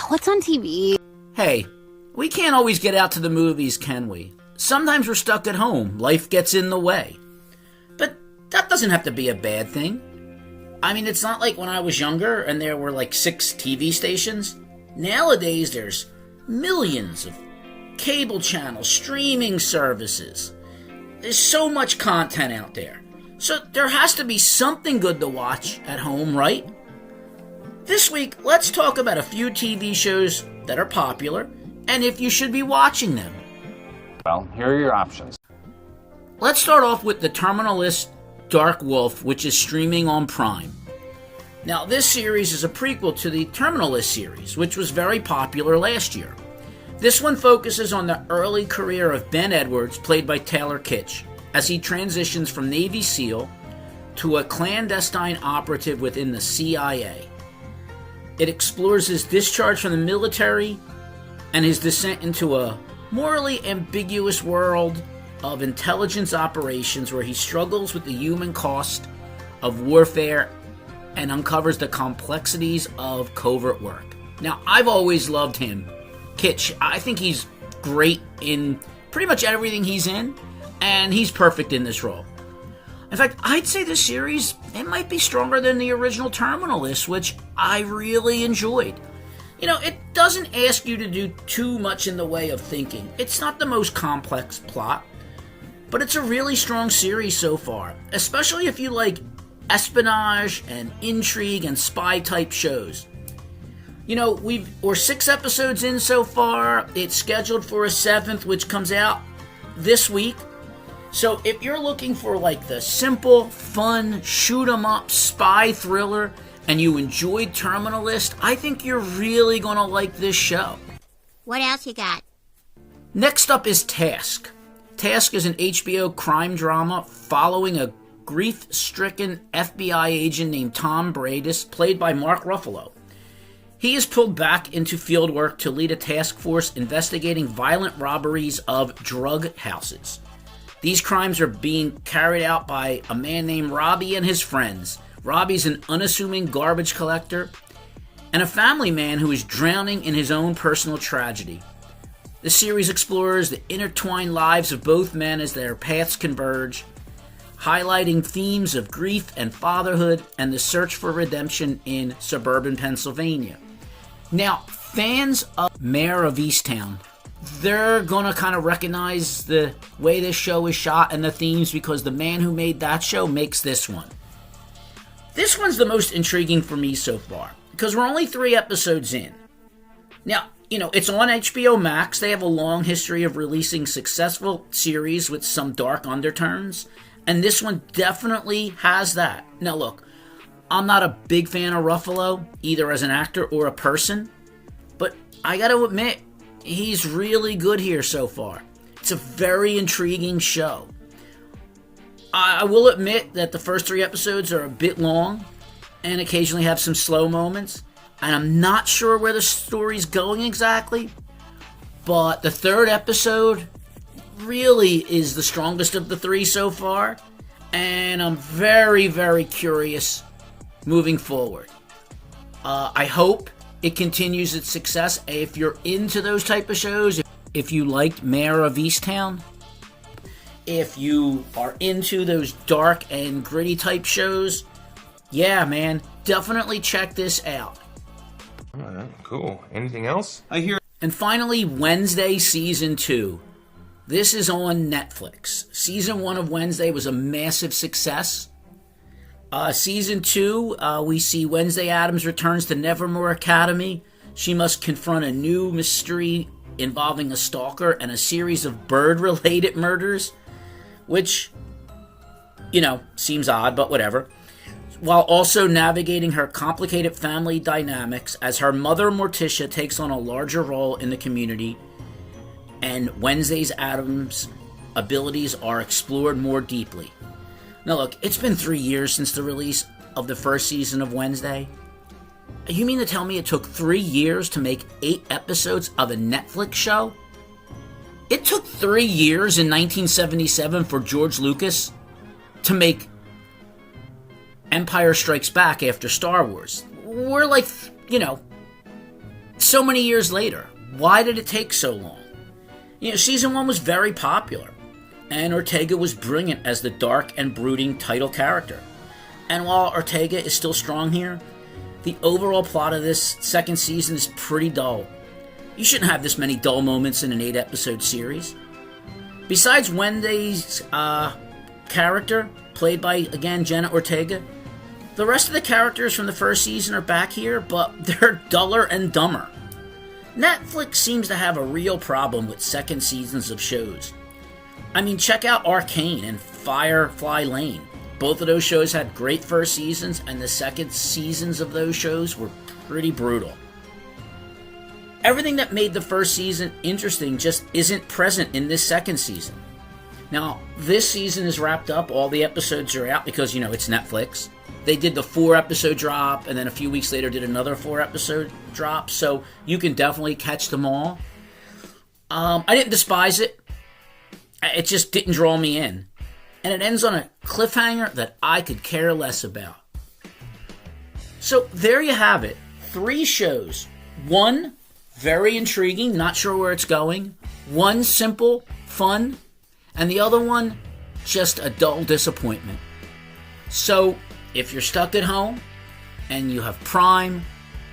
What's on TV? Hey, we can't always get out to the movies, can we? Sometimes we're stuck at home. Life gets in the way. But that doesn't have to be a bad thing. I mean, it's not like when I was younger and there were like 6 TV stations. Nowadays, there's millions of cable channels, streaming services. There's so much content out there. So there has to be something good to watch at home, right? This week, let's talk about a few TV shows that are popular and if you should be watching them. Well, here are your options. Let's start off with The Terminalist Dark Wolf, which is streaming on Prime. Now, this series is a prequel to the Terminalist series, which was very popular last year. This one focuses on the early career of Ben Edwards, played by Taylor Kitsch, as he transitions from Navy SEAL to a clandestine operative within the CIA. It explores his discharge from the military and his descent into a morally ambiguous world of intelligence operations where he struggles with the human cost of warfare and uncovers the complexities of covert work. Now, I've always loved him. Kitsch, I think he's great in pretty much everything he's in, and he's perfect in this role. In fact, I'd say this series, it might be stronger than the original Terminalist, which I really enjoyed. You know, it doesn't ask you to do too much in the way of thinking. It's not the most complex plot, but it's a really strong series so far, especially if you like espionage and intrigue and spy type shows. You know, we're 6 episodes in so far. It's scheduled for a 7th, which comes out this week. So if you're looking for like the simple, fun, shoot 'em up spy thriller and you enjoyed Terminalist, I think you're really gonna like this show. What else you got? Next up is Task. Task is an HBO crime drama following a grief-stricken FBI agent named Tom Bradis, played by Mark Ruffalo. He is pulled back into field work to lead a task force investigating violent robberies of drug houses. These crimes are being carried out by a man named Robbie and his friends. Robbie's an unassuming garbage collector and a family man who is drowning in his own personal tragedy. The series explores the intertwined lives of both men as their paths converge, highlighting themes of grief and fatherhood and the search for redemption in suburban Pennsylvania. Now, fans of Mayor of Easttown, they're gonna kind of recognize the way this show is shot and the themes because the man who made that show makes this one. This one's the most intriguing for me so far because we're only 3 episodes in. Now, you know, it's on HBO Max. They have a long history of releasing successful series with some dark undertones, and this one definitely has that. Now look, I'm not a big fan of Ruffalo, either as an actor or a person, but I gotta admit, he's really good here so far. It's a very intriguing show. I will admit that the first 3 episodes are a bit long and occasionally have some slow moments, and I'm not sure where the story's going exactly, but the 3rd episode really is the strongest of the 3 so far, and I'm very, very curious moving forward. I hope it continues its success. If you're into those type of shows, if you liked Mayor of Easttown, if you are into those dark and gritty type shows, yeah, man, definitely check this out. Alright, cool. Anything else? And finally, Wednesday Season 2. This is on Netflix. Season 1 of Wednesday was a massive success. Season 2, we see Wednesday Addams returns to Nevermore Academy. She must confront a new mystery involving a stalker and a series of bird-related murders, which, you know, seems odd, but whatever. While also navigating her complicated family dynamics as her mother Morticia takes on a larger role in the community, and Wednesday's Addams' abilities are explored more deeply. Now look, it's been 3 years since the release of the first season of Wednesday. You mean to tell me it took 3 years to make 8 episodes of a Netflix show? It took 3 years in 1977 for George Lucas to make Empire Strikes Back after Star Wars. We're like, you know, so many years later, why did it take so long? Season 1 was very popular, and Ortega was brilliant as the dark and brooding title character. And while Ortega is still strong here, the overall plot of this second season is pretty dull. You shouldn't have this many dull moments in an 8-episode series. Besides Wendy's character, played by, again, Jenna Ortega, the rest of the characters from the first season are back here, but they're duller and dumber. Netflix seems to have a real problem with second seasons of shows. I mean, check out Arcane and Firefly Lane. Both of those shows had great first seasons, and the second seasons of those shows were pretty brutal. Everything that made the first season interesting just isn't present in this second season. Now, this season is wrapped up, all the episodes are out because, it's Netflix. They did the 4-episode drop, and then a few weeks later did another 4-episode drop, so you can definitely catch them all. I didn't despise it. It just didn't draw me in. And it ends on a cliffhanger that I could care less about. So there you have it. 3 shows. 1, very intriguing, not sure where it's going. 1, simple, fun. And the other one, just a dull disappointment. So, if you're stuck at home and you have Prime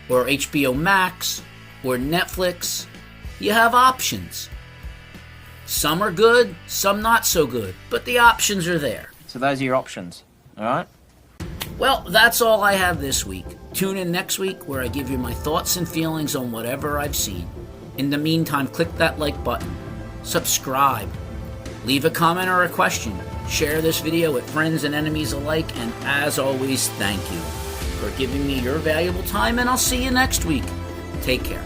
or HBO Max or Netflix, you have options. Some are good, some not so good, but the options are there. So those are your options, alright? Well, that's all I have this week. Tune in next week where I give you my thoughts and feelings on whatever I've seen. In the meantime, click that like button, subscribe, leave a comment or a question, share this video with friends and enemies alike, and as always, thank you for giving me your valuable time, and I'll see you next week. Take care.